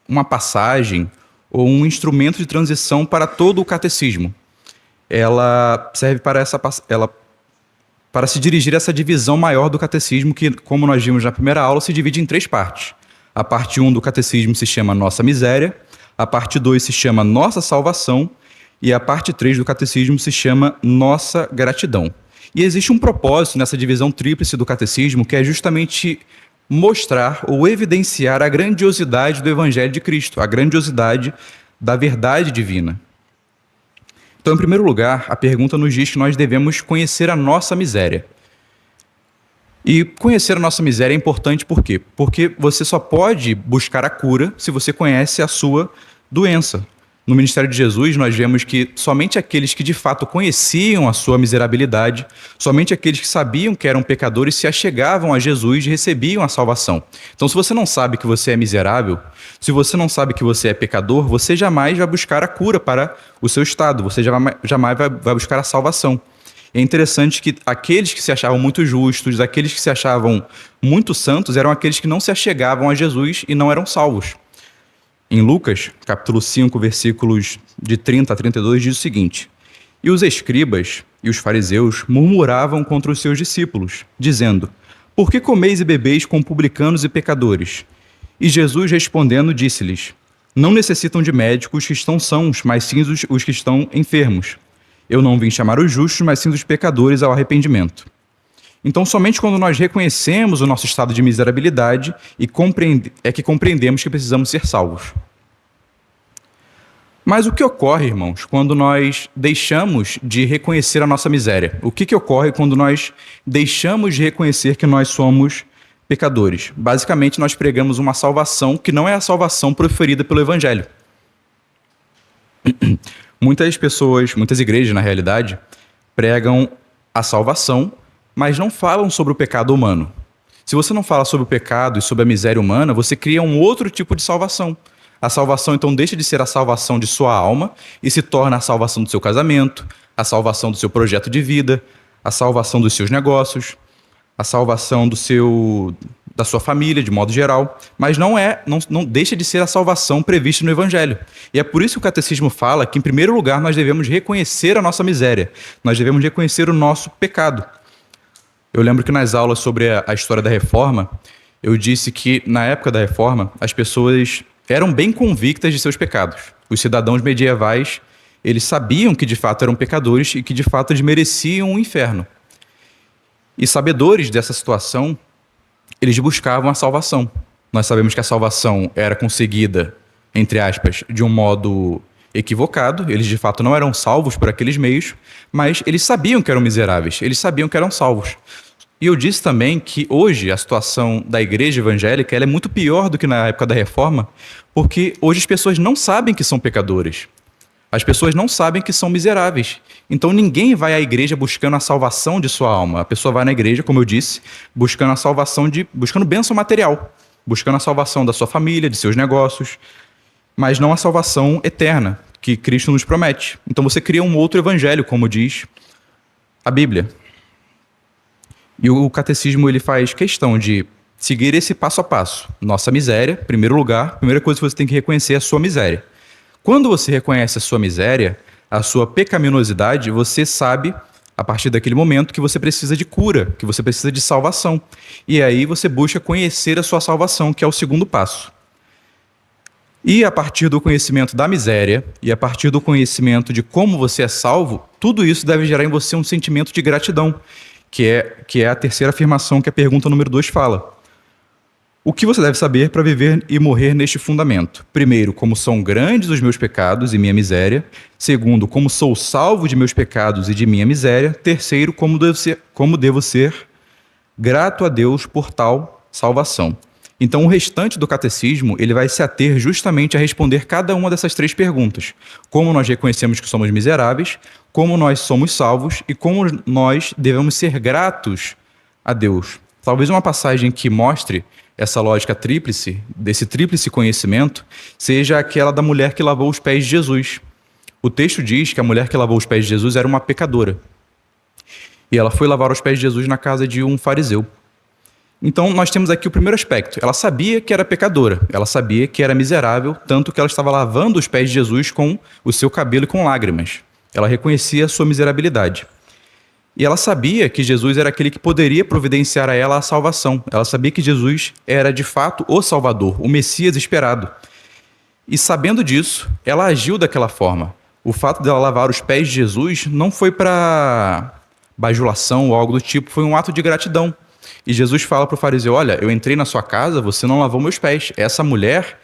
uma passagem ou um instrumento de transição para todo o catecismo. Ela serve para se dirigir a essa divisão maior do catecismo que, como nós vimos na primeira aula, se divide em 3 partes. A parte 1 do catecismo se chama Nossa Miséria, a parte 2 se chama Nossa Salvação e a parte 3 do catecismo se chama Nossa Gratidão. E existe um propósito nessa divisão tríplice do catecismo que é justamente mostrar ou evidenciar a grandiosidade do Evangelho de Cristo, a grandiosidade da verdade divina. Então, em primeiro lugar, a pergunta nos diz que nós devemos conhecer a nossa miséria. E conhecer a nossa miséria é importante por quê? Porque você só pode buscar a cura se você conhece a sua doença. No ministério de Jesus, nós vemos que somente aqueles que de fato conheciam a sua miserabilidade, somente aqueles que sabiam que eram pecadores se achegavam a Jesus e recebiam a salvação. Então, se você não sabe que você é miserável, se você não sabe que você é pecador, você jamais vai buscar a cura para o seu estado, você jamais vai buscar a salvação. É interessante que aqueles que se achavam muito justos, aqueles que se achavam muito santos, eram aqueles que não se achegavam a Jesus e não eram salvos. Em Lucas, capítulo 5, versículos de 30 a 32, diz o seguinte: e os escribas e os fariseus murmuravam contra os seus discípulos, dizendo: por que comeis e bebeis com publicanos e pecadores? E Jesus respondendo disse-lhes: não necessitam de médicos que estão sãos, mas sim os que estão enfermos. Eu não vim chamar os justos, mas sim os pecadores ao arrependimento. Então, somente quando nós reconhecemos o nosso estado de miserabilidade é que compreendemos que precisamos ser salvos. Mas o que ocorre, irmãos, quando nós deixamos de reconhecer a nossa miséria? O que ocorre quando nós deixamos de reconhecer que nós somos pecadores? Basicamente, nós pregamos uma salvação que não é a salvação proferida pelo Evangelho. Muitas pessoas, muitas igrejas, na realidade, pregam a salvação, mas não falam sobre o pecado humano. Se você não fala sobre o pecado e sobre a miséria humana, você cria um outro tipo de salvação. A salvação, então, deixa de ser a salvação de sua alma e se torna a salvação do seu casamento, a salvação do seu projeto de vida, a salvação dos seus negócios, a salvação da sua família, de modo geral. Mas não deixa de ser a salvação prevista no Evangelho. E é por isso que o Catecismo fala que, em primeiro lugar, nós devemos reconhecer a nossa miséria. Nós devemos reconhecer o nosso pecado. Eu lembro que nas aulas sobre a história da Reforma, eu disse que, na época da Reforma, as pessoas eram bem convictas de seus pecados. Os cidadãos medievais, eles sabiam que, de fato, eram pecadores e que, de fato, eles mereciam um inferno. E, sabedores dessa situação, eles buscavam a salvação. Nós sabemos que a salvação era conseguida, entre aspas, de um modo equivocado. Eles, de fato, não eram salvos por aqueles meios, mas eles sabiam que eram miseráveis, eles sabiam que eram salvos. E eu disse também que hoje a situação da igreja evangélica ela é muito pior do que na época da Reforma, porque hoje as pessoas não sabem que são pecadores. As pessoas não sabem que são miseráveis. Então ninguém vai à igreja buscando a salvação de sua alma. A pessoa vai na igreja, como eu disse, buscando a salvação buscando bênção material, buscando a salvação da sua família, de seus negócios, mas não a salvação eterna que Cristo nos promete. Então você cria um outro evangelho, como diz a Bíblia. E o catecismo ele faz questão de seguir esse passo a passo. Nossa miséria, em primeiro lugar, a primeira coisa que você tem que reconhecer é a sua miséria. Quando você reconhece a sua miséria, a sua pecaminosidade, você sabe, a partir daquele momento, que você precisa de cura, que você precisa de salvação. E aí você busca conhecer a sua salvação, que é o segundo passo. E a partir do conhecimento da miséria, e a partir do conhecimento de como você é salvo, tudo isso deve gerar em você um sentimento de gratidão, que é a terceira afirmação que a pergunta número 2 fala. O que você deve saber para viver e morrer neste fundamento? Primeiro, como são grandes os meus pecados e minha miséria. Segundo, como sou salvo de meus pecados e de minha miséria. Terceiro, como devo ser grato a Deus por tal salvação. Então, o restante do catecismo ele vai se ater justamente a responder cada uma dessas 3 perguntas. Como nós reconhecemos que somos miseráveis, como nós somos salvos e como nós devemos ser gratos a Deus. Talvez uma passagem que mostre essa lógica tríplice, desse tríplice conhecimento, seja aquela da mulher que lavou os pés de Jesus. O texto diz que a mulher que lavou os pés de Jesus era uma pecadora. E ela foi lavar os pés de Jesus na casa de um fariseu. Então, nós temos aqui o primeiro aspecto. Ela sabia que era pecadora, ela sabia que era miserável, tanto que ela estava lavando os pés de Jesus com o seu cabelo e com lágrimas. Ela reconhecia a sua miserabilidade. E ela sabia que Jesus era aquele que poderia providenciar a ela a salvação. Ela sabia que Jesus era, de fato, o Salvador, o Messias esperado. E sabendo disso, ela agiu daquela forma. O fato dela lavar os pés de Jesus não foi para bajulação ou algo do tipo, foi um ato de gratidão. E Jesus fala para o fariseu, olha, eu entrei na sua casa, você não lavou meus pés. Essa mulher,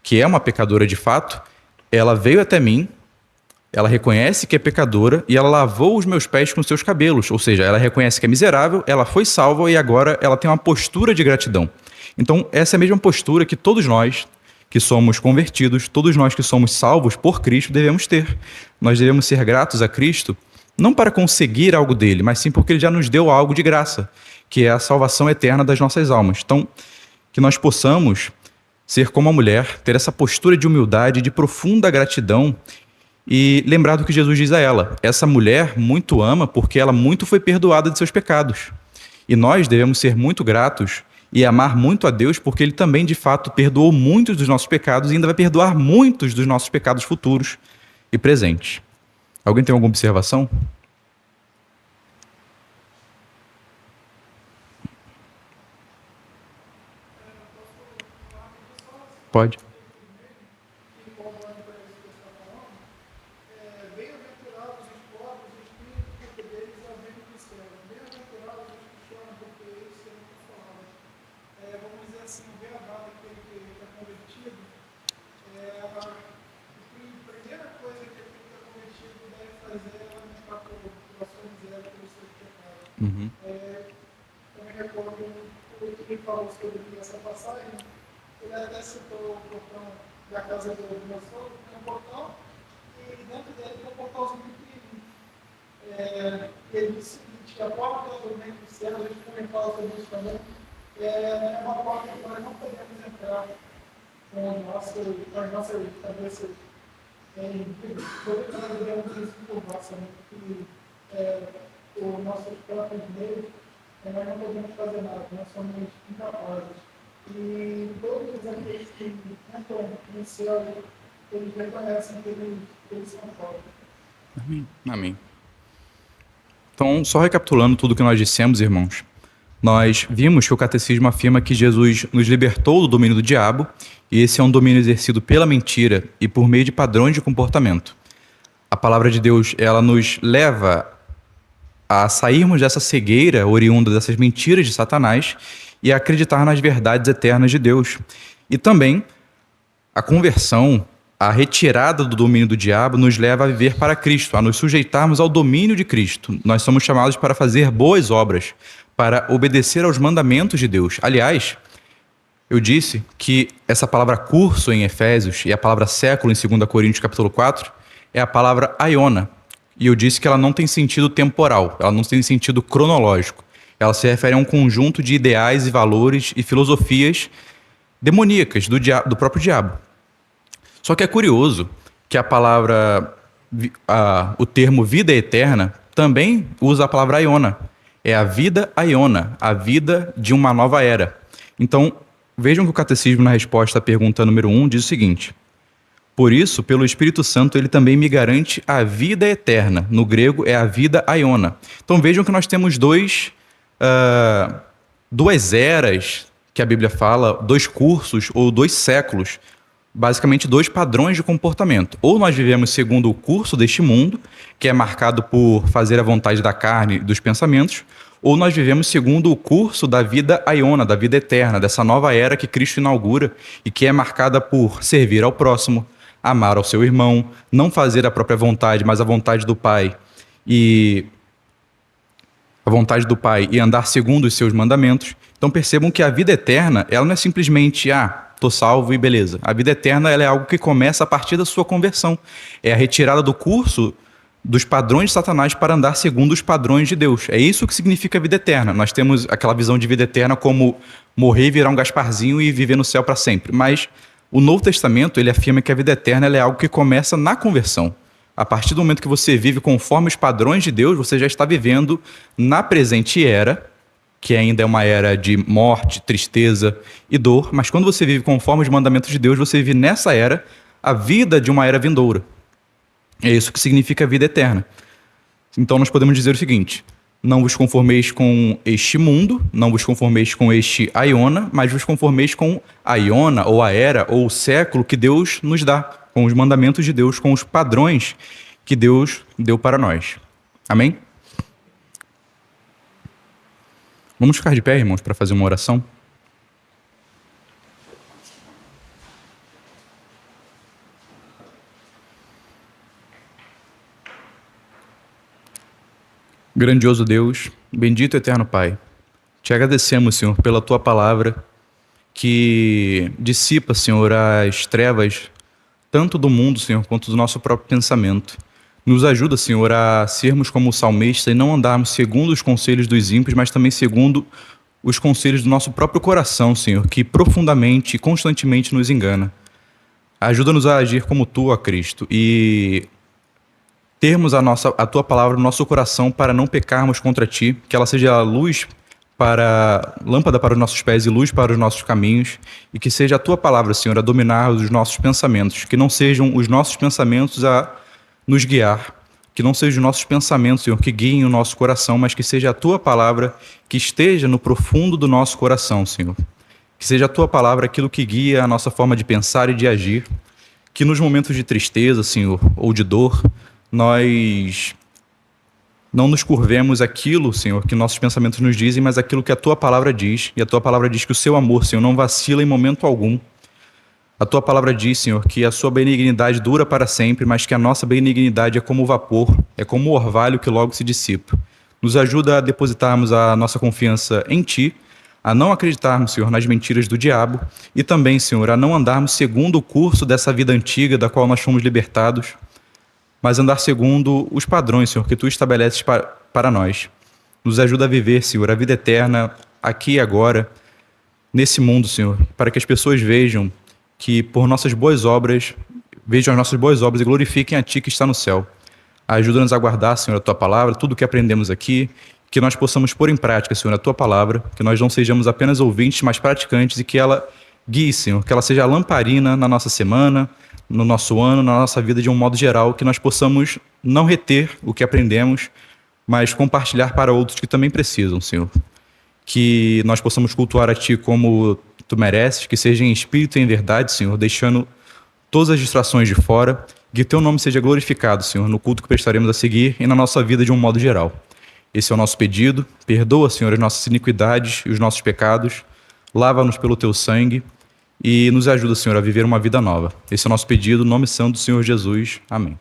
que é uma pecadora de fato, ela veio até mim, ela reconhece que é pecadora e ela lavou os meus pés com seus cabelos. Ou seja, ela reconhece que é miserável, ela foi salva e agora ela tem uma postura de gratidão. Então, essa é a mesma postura que todos nós que somos convertidos, todos nós que somos salvos por Cristo devemos ter. Nós devemos ser gratos a Cristo, não para conseguir algo dele, mas sim porque ele já nos deu algo de graça, que é a salvação eterna das nossas almas. Então, que nós possamos ser como a mulher, ter essa postura de humildade, de profunda gratidão e lembrar do que Jesus diz a ela. Essa mulher muito ama porque ela muito foi perdoada de seus pecados. E nós devemos ser muito gratos e amar muito a Deus porque Ele também, de fato, perdoou muitos dos nossos pecados e ainda vai perdoar muitos dos nossos pecados futuros e presentes. Alguém tem alguma observação? Pode. Bem-aventurados os pobres, o espírito, porque deles é o reino dos céus. Bem-aventurados os que choram, porque eles serão consolados. Vamos dizer assim, o beabá daquele que está convertido, a primeira coisa que aquele que está convertido deve fazer é lamentar pela sua miséria, pelos seus pecados. Eu me recordo o que ele falou sobre essa passagem. Ele até citou o portão da casa do meu sogro, tem um portão, e dentro dele tem um portãozinho pequenininho. Ele disse o seguinte, a porta do reino dos céus, a gente também fala sobre isso também, é uma porta que nós não podemos entrar com as nossas cabeças todos nós devemos nos curvar, porque os nossos próprios meios, nós não podemos fazer nada, nós somos incapazes. E todos aqueles que entram no céu, eles reconhecem que eles são pobres. Amém. Amém. Então, só recapitulando tudo que nós dissemos, irmãos, nós vimos que o catecismo afirma que Jesus nos libertou do domínio do diabo, e esse é um domínio exercido pela mentira e por meio de padrões de comportamento. A palavra de Deus, ela nos leva a sairmos dessa cegueira oriunda dessas mentiras de Satanás e a acreditar nas verdades eternas de Deus. E também a conversão, a retirada do domínio do diabo nos leva a viver para Cristo, a nos sujeitarmos ao domínio de Cristo. Nós somos chamados para fazer boas obras, para obedecer aos mandamentos de Deus. Aliás, eu disse que essa palavra curso em Efésios e a palavra século em 2 Coríntios capítulo 4, é a palavra aiona. E eu disse que ela não tem sentido temporal, ela não tem sentido cronológico. Ela se refere a um conjunto de ideais e valores e filosofias demoníacas do próprio diabo. Só que é curioso que a palavra, o termo vida eterna, também usa a palavra aiona. É a vida aiona, a vida de uma nova era. Então, vejam que o Catecismo, na resposta à pergunta número 1, diz o seguinte: por isso, pelo Espírito Santo, ele também me garante a vida eterna. No grego é a vida aiona. Então vejam que nós temos duas eras que a Bíblia fala, 2 cursos ou 2 séculos, basicamente 2 padrões de comportamento. Ou nós vivemos segundo o curso deste mundo, que é marcado por fazer a vontade da carne e dos pensamentos, ou nós vivemos segundo o curso da vida aiona, da vida eterna, dessa nova era que Cristo inaugura e que é marcada por servir ao próximo, amar ao seu irmão, não fazer a própria vontade, mas a vontade do Pai e andar segundo os seus mandamentos. Então percebam que a vida eterna, ela não é simplesmente, tô salvo e beleza. A vida eterna, ela é algo que começa a partir da sua conversão. É a retirada do curso dos padrões de Satanás para andar segundo os padrões de Deus. É isso que significa a vida eterna. Nós temos aquela visão de vida eterna como morrer, virar um Gasparzinho e viver no céu para sempre. Mas o Novo Testamento, ele afirma que a vida eterna ela é algo que começa na conversão. A partir do momento que você vive conforme os padrões de Deus, você já está vivendo na presente era, que ainda é uma era de morte, tristeza e dor, mas quando você vive conforme os mandamentos de Deus, você vive nessa era a vida de uma era vindoura. É isso que significa a vida eterna. Então nós podemos dizer o seguinte: não vos conformeis com este mundo, não vos conformeis com este aiona, mas vos conformeis com a aiona, ou a era, ou o século que Deus nos dá, com os mandamentos de Deus, com os padrões que Deus deu para nós. Amém? Vamos ficar de pé, irmãos, para fazer uma oração? Grandioso Deus, bendito e eterno Pai, te agradecemos, Senhor, pela Tua palavra que dissipa, Senhor, as trevas tanto do mundo, Senhor, quanto do nosso próprio pensamento. Nos ajuda, Senhor, a sermos como o salmista e não andarmos segundo os conselhos dos ímpios, mas também segundo os conselhos do nosso próprio coração, Senhor, que profundamente e constantemente nos engana. Ajuda-nos a agir como Tu, ó Cristo, e termos a Tua palavra no nosso coração para não pecarmos contra Ti, que ela seja lâmpada para os nossos pés e luz para os nossos caminhos, e que seja a Tua palavra, Senhor, a dominar os nossos pensamentos, que não sejam os nossos pensamentos a nos guiar, que não sejam os nossos pensamentos, Senhor, que guiem o nosso coração, mas que seja a Tua palavra que esteja no profundo do nosso coração, Senhor. Que seja a Tua palavra aquilo que guia a nossa forma de pensar e de agir, que nos momentos de tristeza, Senhor, ou de dor, nós não nos curvemos aquilo, Senhor, que nossos pensamentos nos dizem, mas aquilo que a Tua palavra diz. E a Tua palavra diz que o Seu amor, Senhor, não vacila em momento algum. A Tua palavra diz, Senhor, que a Sua benignidade dura para sempre, mas que a nossa benignidade é como o vapor, é como o orvalho que logo se dissipa. Nos ajuda a depositarmos a nossa confiança em Ti, a não acreditarmos, Senhor, nas mentiras do diabo e também, Senhor, a não andarmos segundo o curso dessa vida antiga da qual nós fomos libertados, mas andar segundo os padrões, Senhor, que Tu estabeleces para nós. Nos ajuda a viver, Senhor, a vida eterna aqui e agora, nesse mundo, Senhor, para que as pessoas vejam que por nossas boas obras, vejam as nossas boas obras e glorifiquem a Ti que está no céu. Ajuda-nos a guardar, Senhor, a Tua palavra, tudo o que aprendemos aqui, que nós possamos pôr em prática, Senhor, a Tua palavra, que nós não sejamos apenas ouvintes, mas praticantes e que ela guie, Senhor, que ela seja a lamparina na nossa semana, no nosso ano, na nossa vida de um modo geral, que nós possamos não reter o que aprendemos, mas compartilhar para outros que também precisam, Senhor. Que nós possamos cultuar a Ti como Tu mereces, que seja em espírito e em verdade, Senhor, deixando todas as distrações de fora, que Teu nome seja glorificado, Senhor, no culto que prestaremos a seguir e na nossa vida de um modo geral. Esse é o nosso pedido. Perdoa, Senhor, as nossas iniquidades e os nossos pecados. Lava-nos pelo Teu sangue e nos ajuda, Senhor, a viver uma vida nova. Esse é o nosso pedido, no nome santo do Senhor Jesus. Amém.